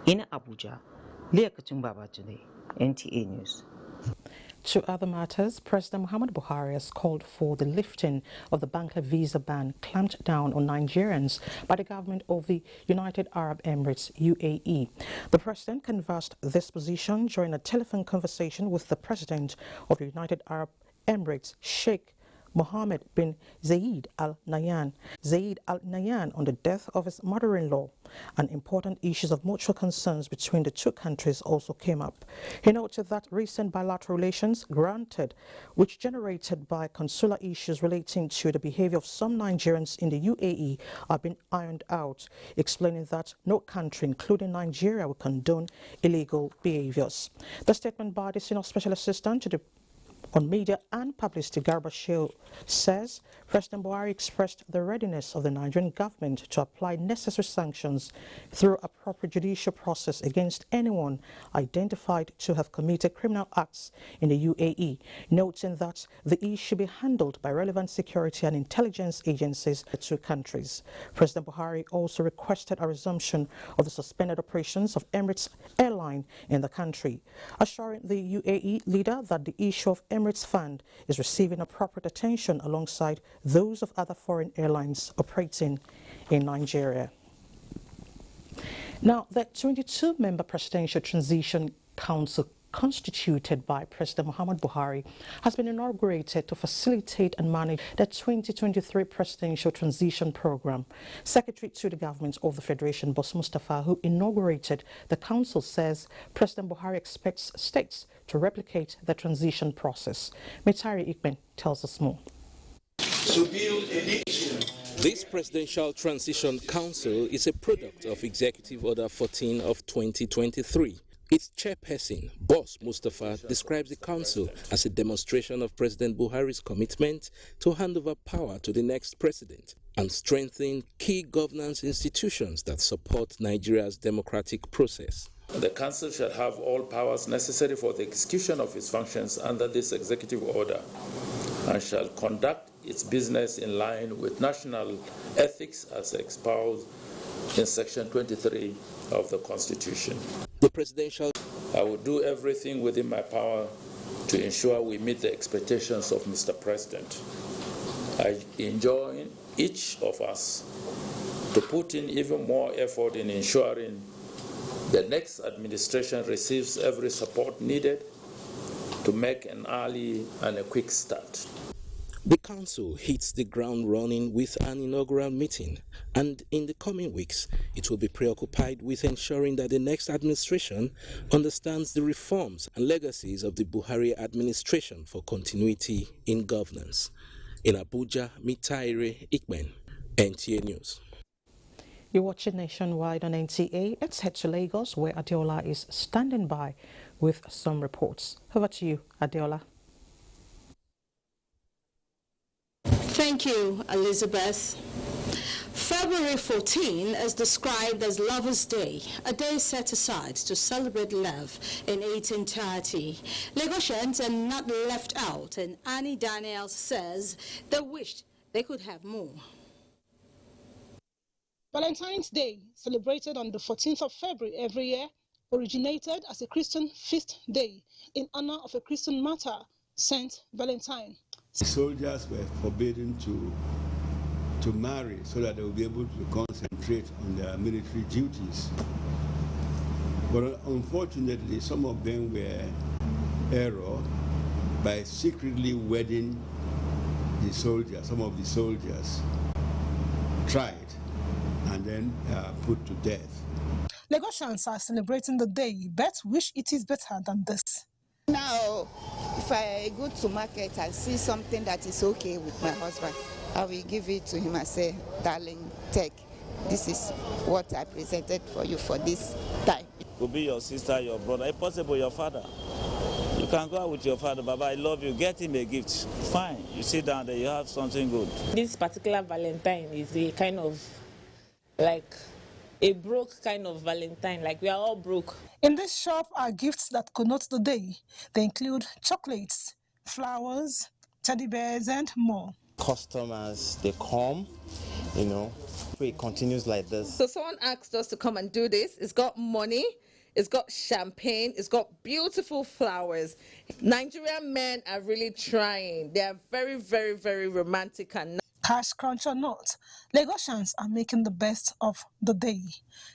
In Abuja, Leah Katumbaba today, NTA News. To other matters, President Muhammadu Buhari has called for the lifting of the banker visa ban clamped down on Nigerians by the government of the United Arab Emirates, UAE. The president canvassed this position during a telephone conversation with the president of the United Arab Emirates, Sheikh Mohammed bin Zayed Al Nahyan on the death of his mother-in-law, and important issues of mutual concerns between the two countries also came up. He noted that recent bilateral relations granted, which generated by consular issues relating to the behavior of some Nigerians in the UAE, are being ironed out, explaining that no country, including Nigeria, will condone illegal behaviors. The statement by the Senior Special Assistant to the on Media and Publicity, Garba Shehu, says President Buhari expressed the readiness of the Nigerian government to apply necessary sanctions through a proper judicial process against anyone identified to have committed criminal acts in the UAE, noting that the issue be handled by relevant security and intelligence agencies of the two countries. President Buhari also requested a resumption of the suspended operations of Emirates Airline in the country, assuring the UAE leader that the issue of Emirates Fund is receiving appropriate attention alongside those of other foreign airlines operating in Nigeria. Now, the 22-member Presidential Transition Council constituted by President Muhammadu Buhari has been inaugurated to facilitate and manage the 2023 Presidential Transition Program. Secretary to the Government of the Federation, Boss Mustafa, who inaugurated the council, says President Buhari expects states to replicate the transition process. Mitari Ikben tells us more. To build a nation. This Presidential Transition Council is a product of Executive Order 14 of 2023. Its chairperson, Boss Mustafa, describes the council as a demonstration of President Buhari's commitment to hand over power to the next president and strengthen key governance institutions that support Nigeria's democratic process. The council shall have all powers necessary for the execution of its functions under this executive order and shall conduct its business in line with national ethics as espoused in Section 23 of the Constitution. The presidential... I will do everything within my power to ensure we meet the expectations of Mr. President. I enjoin each of us to put in even more effort in ensuring the next administration receives every support needed to make an early and a quick start. The council hits the ground running with an inaugural meeting, and in the coming weeks, it will be preoccupied with ensuring that the next administration understands the reforms and legacies of the Buhari administration for continuity in governance. In Abuja, Mitaire Ikben, NTA News. You're watching Nationwide on NTA. Let's head to Lagos, where Adeola is standing by with some reports. Over to you, Adeola. Thank you, Elizabeth. February 14 is described as Lovers' Day, a day set aside to celebrate love in its entirety. Lagosians are not left out, and Annie Daniels says they wished they could have more. Valentine's Day, celebrated on the 14th of February every year, originated as a Christian feast day in honor of a Christian martyr, Saint Valentine. Soldiers were forbidden to marry so that they would be able to concentrate on their military duties. But unfortunately, some of them were error by secretly wedding the soldiers. Some of the soldiers tried and then put to death. Lagosians are celebrating the day, but wish it is better than this. Now, if I go to market and see something that is okay with my husband, I will give it to him and say, darling, take. This is what I presented for you for this time. Could be your sister, your brother, if possible, your father. You can go out with your father, Baba, I love you, get him a gift. Fine, you sit down there, you have something good. This particular Valentine is a kind of like a broke kind of Valentine, like we are all broke. In this shop are gifts that connote the day. They include chocolates, flowers, teddy bears, and more. Customers, they come, pray it continues like this. So someone asked us to come and do this. It's got money, it's got champagne, it's got beautiful flowers. Nigerian men are really trying. They are very, very, very romantic and Cash crunch or not, Lagosians are making the best of the day.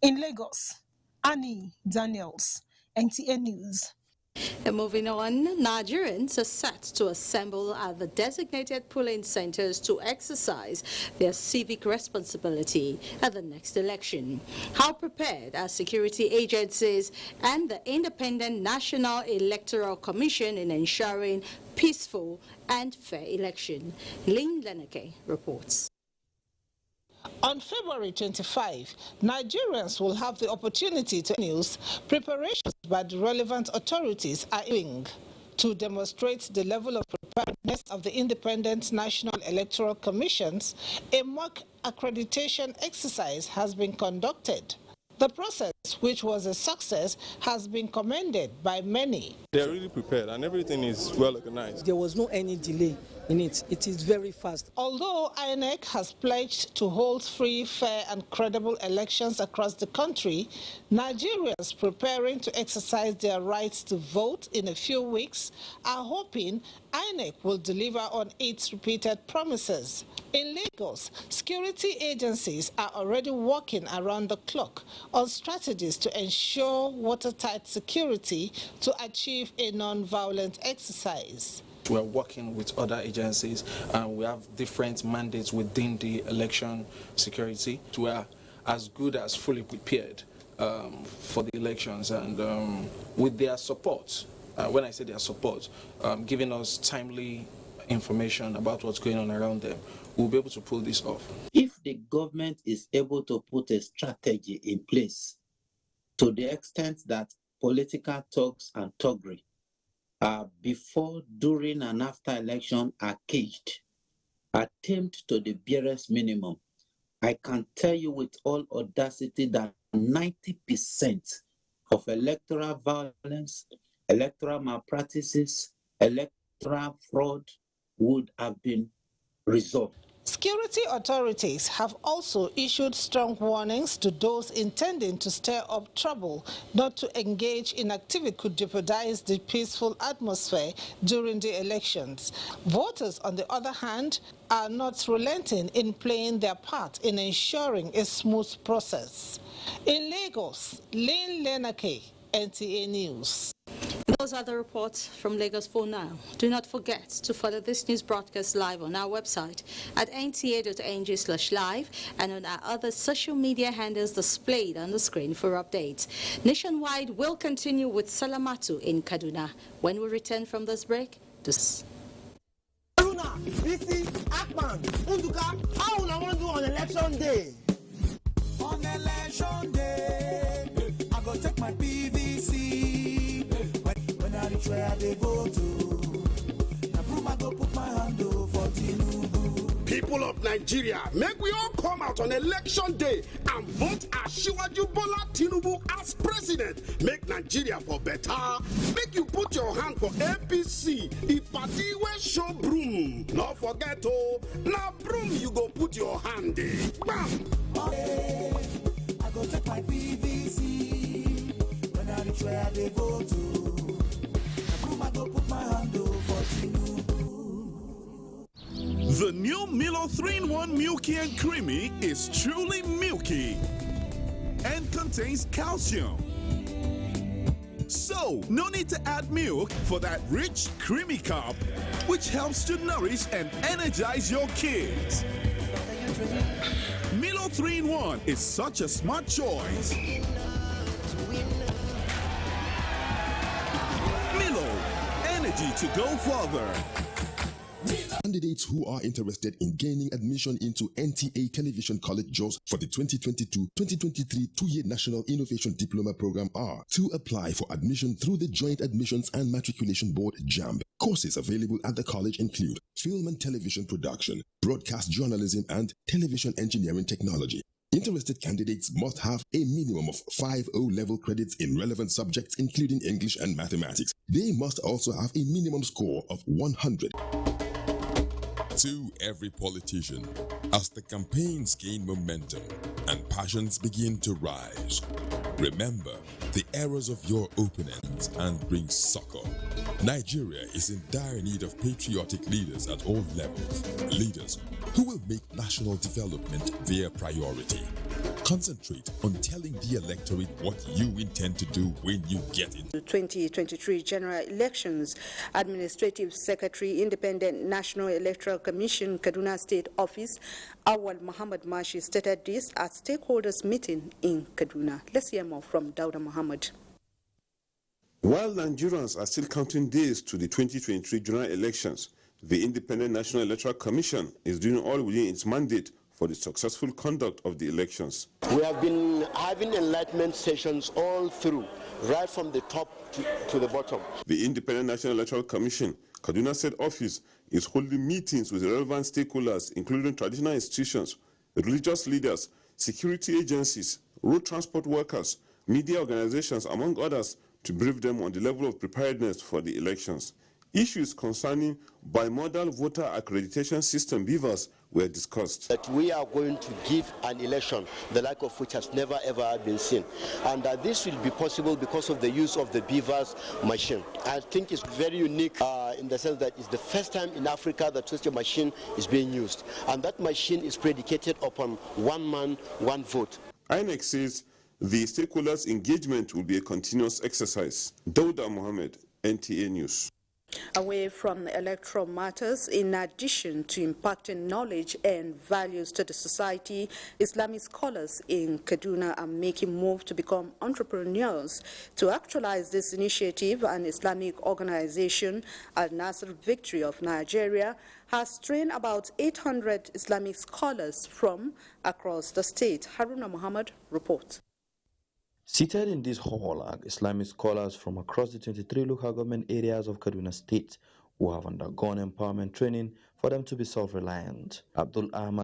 In Lagos, Annie Daniels, NTA News. And moving on, Nigerians are set to assemble at the designated polling centers to exercise their civic responsibility at the next election. How prepared are security agencies and the Independent National Electoral Commission in ensuring peaceful and fair election? Lynn Leneke reports. On February 25, Nigerians will have the opportunity to news preparations by the relevant authorities are doing to demonstrate the level of preparedness of the Independent National Electoral Commissions. A mock accreditation exercise has been conducted. The process, which was a success, has been commended by many. They're really prepared and everything is well organized. There was no any delay in it. It is very fast. Although INEC has pledged to hold free, fair and credible elections across the country, Nigerians preparing to exercise their rights to vote in a few weeks are hoping INEC will deliver on its repeated promises. In Lagos, security agencies are already working around the clock on strategies to ensure watertight security to achieve a non-violent exercise. We're working with other agencies and we have different mandates within the election security. We are as good as fully prepared for the elections, and with their support, when I say their support, giving us timely information about what's going on around them, we'll be able to pull this off. If the government is able to put a strategy in place to the extent that political talks and thuggery before, during, and after election are caged, attempt to the barest minimum, I can tell you with all audacity that 90% of electoral violence, electoral malpractices, electoral fraud would have been resolved. Security authorities have also issued strong warnings to those intending to stir up trouble not to engage in activity could jeopardize the peaceful atmosphere during the elections. Voters, on the other hand, are not relenting in playing their part in ensuring a smooth process. In Lagos, Lynn Leneke, NTA News. Those are the reports from Lagos for now. Do not forget to follow this news broadcast live on our website at nta.ng/live and on our other social media handles displayed on the screen for updates. Nationwide will continue with Salamatu in Kaduna. When we return from this break, Haruna, Bisi, Akman, Unduka, how will I want to do on election day? On election day, I go take my PVC. When I reach where they vote to, I go put my hand for Tinubu. People of Nigeria, make we all come out on election day and vote Asiwaju Bola Tinubu as president. Make Nigeria for better. Make you put your hand for APC, the party where show broom. Not forget, oh, now broom you go put your hand in. Bam! Okay, I go take my PVC. When I reach where they vote to, I go put my hand for Tinubu. The new Milo 3-in-1 Milky and Creamy is truly milky and contains calcium. So, no need to add milk for that rich, creamy cup, which helps to nourish and energize your kids. Milo 3-in-1 is such a smart choice. Milo, energy to go further. Candidates who are interested in gaining admission into NTA Television College JOS for the 2022-2023 two-year National Innovation Diploma Program are to apply for admission through the Joint Admissions and Matriculation Board JAMB. Courses available at the college include Film and Television Production, Broadcast Journalism, and Television Engineering Technology. Interested candidates must have a minimum of 5 O-level credits in relevant subjects including English and mathematics. They must also have a minimum score of 100. To every politician, as the campaigns gain momentum and passions begin to rise, remember the errors of your opponents and bring succor. Nigeria is in dire need of patriotic leaders at all levels, leaders who will make national development their priority. Concentrate on telling the electorate what you intend to do when you get in. The 2023 general elections, Administrative Secretary, Independent National Electoral Commission, Kaduna State Office, Awal Muhammad Mashi stated this at stakeholders meeting in Kaduna. Let's hear more from Dauda Muhammad. While Nigerians are still counting days to the 2023 general elections, the Independent National Electoral Commission is doing all within its mandate for the successful conduct of the elections. We have been having enlightenment sessions all through, right from the top to the bottom. The Independent National Electoral Commission, Kaduna State Office, is holding meetings with relevant stakeholders, including traditional institutions, religious leaders, security agencies, road transport workers, media organizations, among others, to brief them on the level of preparedness for the elections. Issues concerning bimodal voter accreditation system (BVAS) were discussed. That we are going to give an election the like of which has never ever been seen, and that this will be possible because of the use of the BVAS machine. I think it's very unique in the sense that it's the first time in Africa that such a machine is being used, and that machine is predicated upon one man, one vote. INEC says the stakeholders' engagement will be a continuous exercise. Dauda Mohammed, NTA News. Away from electoral matters, in addition to imparting knowledge and values to the society, Islamic scholars in Kaduna are making moves to become entrepreneurs. To actualize this initiative, an Islamic organization, Al-Nasr Victory of Nigeria, has trained about 800 Islamic scholars from across the state. Haruna Muhammad reports. Seated in this hall are Islamic scholars from across the 23 local government areas of Kaduna State who have undergone empowerment training for them to be self-reliant. Abdul Ahmad